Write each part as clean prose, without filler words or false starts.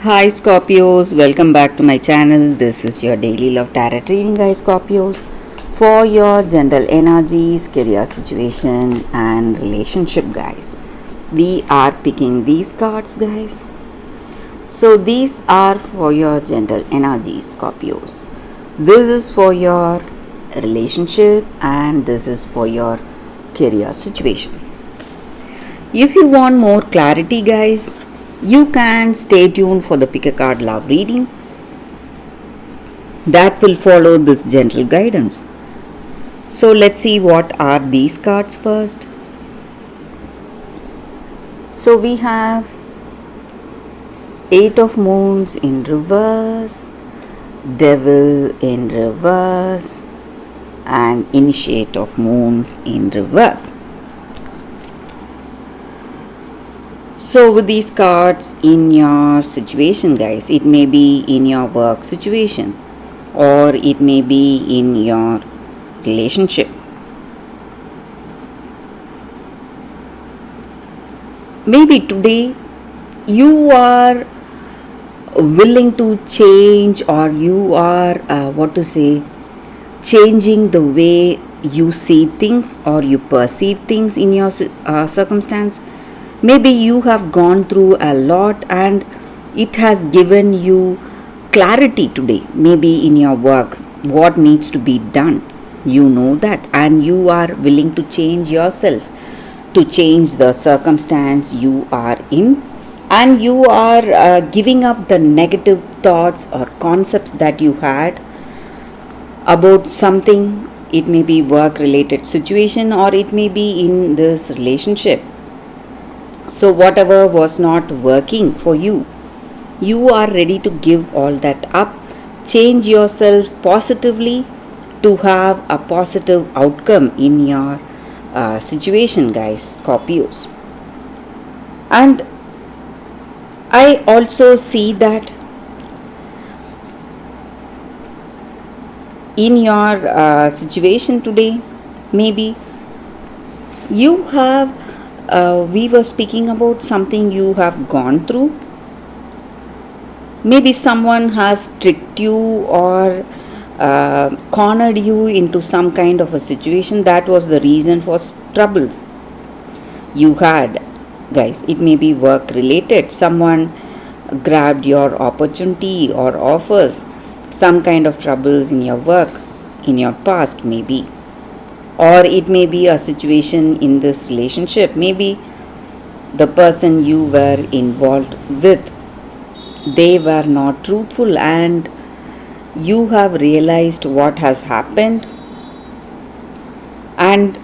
Hi Scorpios, welcome back to my channel. This is your daily love tarot reading, guys. Scorpios, for your general energies, career situation, and relationship, guys. We are picking these cards, guys. So, these are for your general energies, Scorpios. This is for your relationship, and this is for your career situation. If you want more clarity, guys, you can stay tuned for the pick a card love reading that will follow this general guidance. So let's see what are these cards first. So we have 8 of Moons in reverse, Devil in reverse, and Initiate of Moons in reverse. So with these cards in your situation, guys, it may be in your work situation or it may be in your relationship. Maybe today you are willing to change, or you are changing the way you see things or you perceive things in your circumstance. Maybe you have gone through a lot and it has given you clarity today. Maybe in your work, what needs to be done, you know that, and you are willing to change yourself, to change the circumstance you are in, and you are giving up the negative thoughts or concepts that you had about something. It may be work related situation or it may be in this relationship. So whatever was not working for you, you are ready to give all that up, change yourself positively to have a positive outcome in your situation, guys, Scorpios. And I also see that in your situation today, maybe you have we were speaking about something you have gone through. Maybe someone has tricked you or cornered you into some kind of a situation that was the reason for troubles you had, guys. It may be work related. Someone grabbed your opportunity or offers, some kind of troubles in your work in your past, maybe. Or it may be a situation in this relationship. Maybe the person you were involved with, they were not truthful and you have realized what has happened. And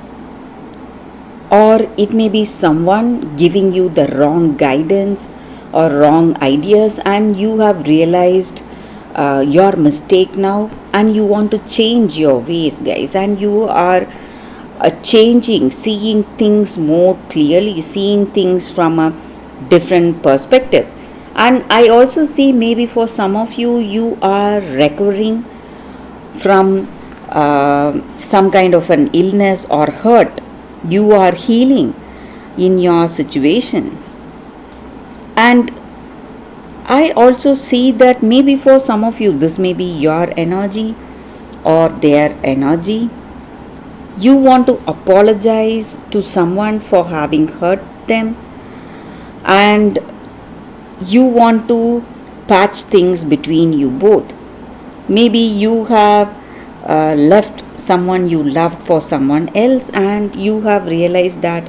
or it may be someone giving you the wrong guidance or wrong ideas, and you have realized your mistake now and you want to change your ways, guys, and you are changing, seeing things more clearly, seeing things from a different perspective. And I also see maybe for some of you, you are recovering from some kind of an illness or hurt. You are healing in your situation. And I also see that maybe for some of you, this may be your energy or their energy. You want to apologize to someone for having hurt them, and you want to patch things between you both. Maybe you have left someone you loved for someone else and you have realized that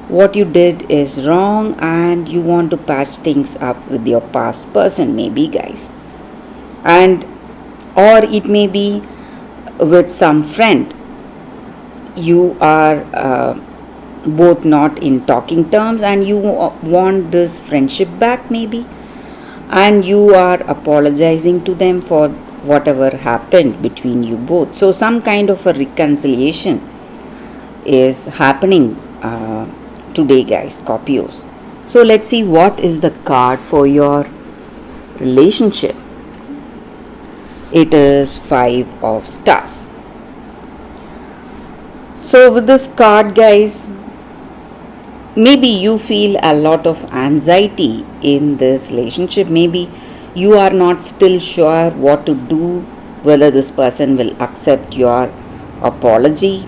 what you did is wrong and you want to patch things up with your past person, maybe, guys. And or it may be with some friend. You are both not in talking terms and you want this friendship back, maybe, and you are apologizing to them for whatever happened between you both. So some kind of a reconciliation is happening today, guys, Scorpios. So let's see what is the card for your relationship. It is 5 of Stars. So with this card, guys, Maybe you feel a lot of anxiety in this relationship. Maybe you are not still sure what to do, whether this person will accept your apology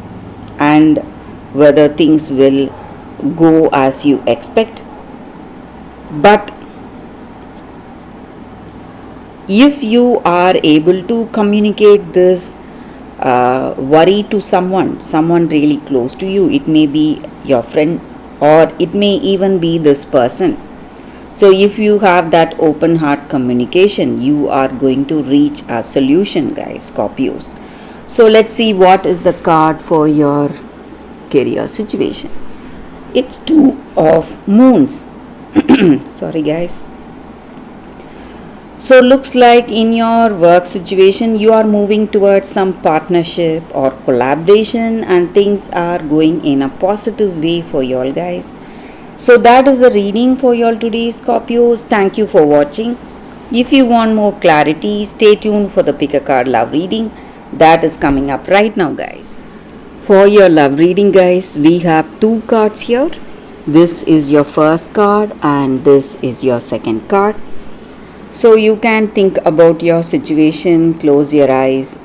and whether things will go as you expect. But if you are able to communicate this worry to someone really close to you, it may be your friend or it may even be this person. So if you have that open heart communication, you are going to reach a solution, guys, Scorpios. So let's see what is the card for your career situation. It's two of moons. Sorry, guys. So looks like in your work situation you are moving towards some partnership or collaboration and things are going in a positive way for y'all, guys. So that is the reading for y'all today, Scorpios. Thank you for watching. If you want more clarity, stay tuned for the pick a card love reading that is coming up right now, guys. For your love reading, guys, we have two cards here. This is your first card and this is your second card. So you can think about your situation, close your eyes,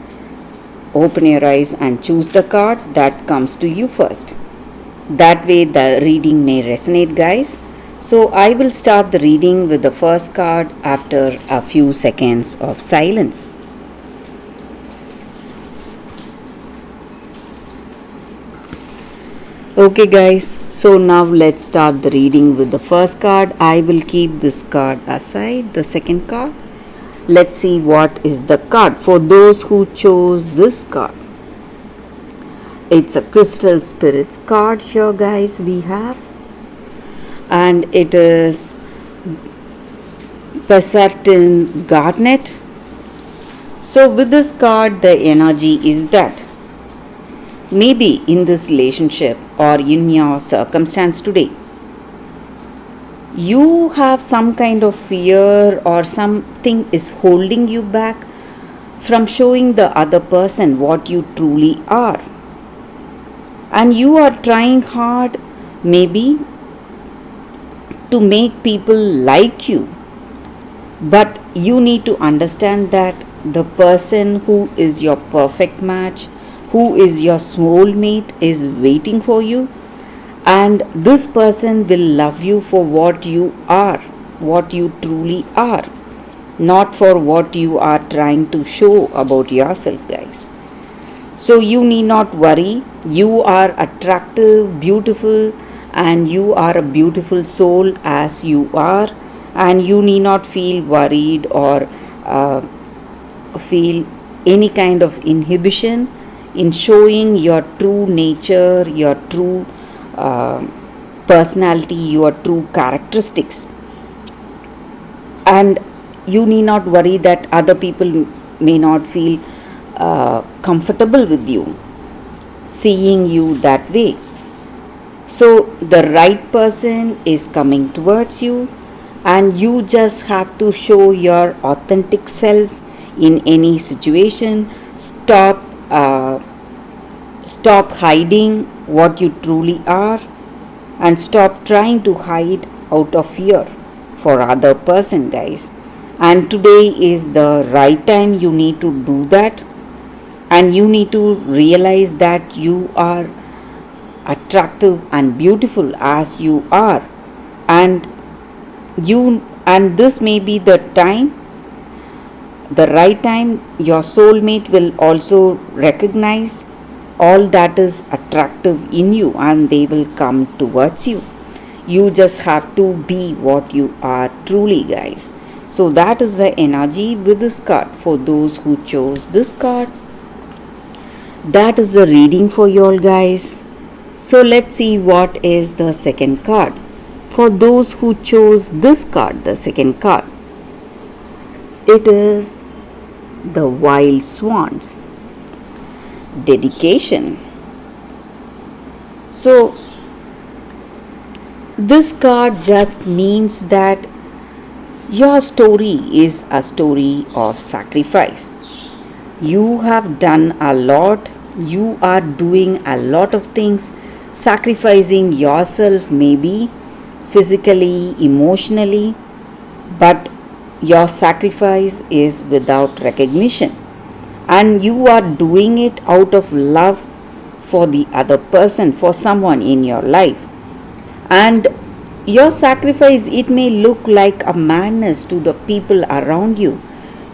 open your eyes and choose the card that comes to you first. That way the reading may resonate, guys. So I will start the reading with the first card after a few seconds of silence. Okay, guys, so now let's start the reading with the first card. I will keep this card aside, the second card. Let's see what is the card for those who chose this card. It's a Crystal Spirits card here, guys, we have. And it is Pesartin Garnet. So with this card, the energy is that maybe in this relationship or in your circumstance today, you have some kind of fear or something is holding you back from showing the other person what you truly are. And you are trying hard, maybe, to make people like you. But you need to understand that the person who is your perfect match, who is your soulmate, is waiting for you, and this person will love you for what you are, what you truly are, not for what you are trying to show about yourself, guys. So you need not worry. You are attractive, beautiful, and you are a beautiful soul as you are, and you need not feel worried or feel any kind of inhibition in showing your true nature, your true personality, your true characteristics. And you need not worry that other people may not feel comfortable with you, seeing you that way. So the right person is coming towards you, and you just have to show your authentic self in any situation. Stop hiding what you truly are, and stop trying to hide out of fear for other person, guys. And today is the right time you need to do that, and you need to realize that you are attractive and beautiful as you are, and this may be the time, the right time your soulmate will also recognize all that is attractive in you and they will come towards you. You just have to be what you are truly, guys. So that is the energy with this card for those who chose this card. That is the reading for you all, guys. So let's see what is the second card for those who chose this card, the second card. It is the Wild Swans. Dedication. So this card just means that your story is a story of sacrifice. You have done a lot. You are doing a lot of things sacrificing yourself, maybe physically, emotionally, but your sacrifice is without recognition, and you are doing it out of love for the other person, for someone in your life. And your sacrifice, it may look like a madness to the people around you.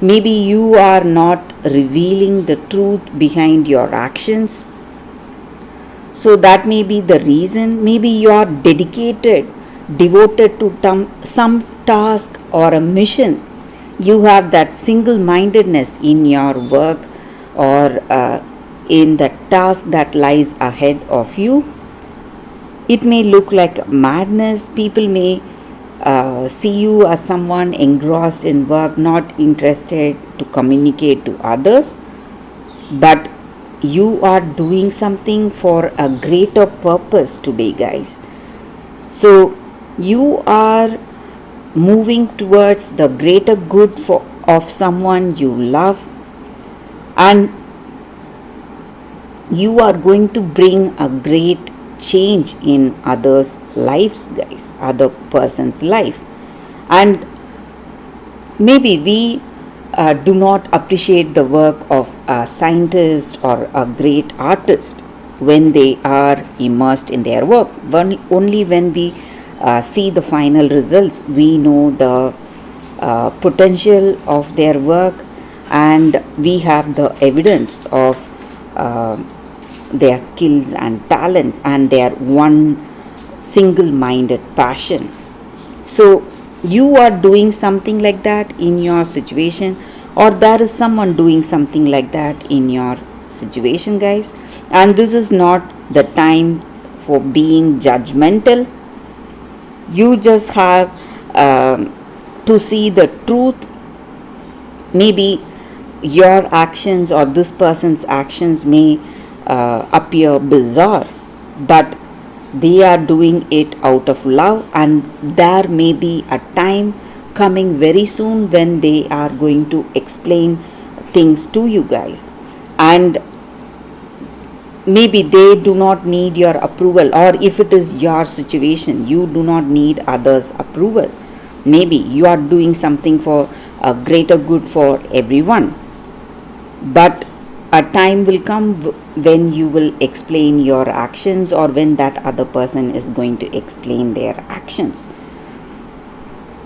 Maybe you are not revealing the truth behind your actions. So that may be the reason. Maybe you are devoted to some task or a mission. You have that single mindedness in your work, or in the task that lies ahead of you. It may look like madness. People may see you as someone engrossed in work, not interested to communicate to others. But you are doing something for a greater purpose today, guys. So you are moving towards the greater good of someone you love, and you are going to bring a great change in others' lives, guys, other person's life. And maybe we do not appreciate the work of a scientist or a great artist when they are immersed in their work. Only when we see the final results, we know the potential of their work, and we have the evidence of their skills and talents and their one single-minded passion. So you are doing something like that in your situation, or there is someone doing something like that in your situation, guys. And this is not the time for being judgmental. You just have to see the truth. Maybe your actions or this person's actions may appear bizarre, but they are doing it out of love, and there may be a time coming very soon when they are going to explain things to you guys. And maybe they do not need your approval, or if it is your situation, you do not need others' approval. Maybe you are doing something for a greater good for everyone, but a time will come when you will explain your actions, or when that other person is going to explain their actions.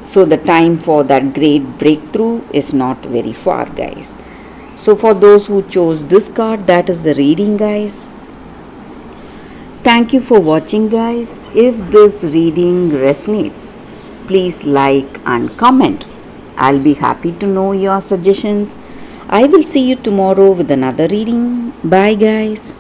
So the time for that great breakthrough is not very far, guys. So for those who chose this card, that is the reading, guys. Thank you for watching, guys. If this reading resonates, please like and comment. I'll be happy to know your suggestions. I will see you tomorrow with another reading. Bye, guys.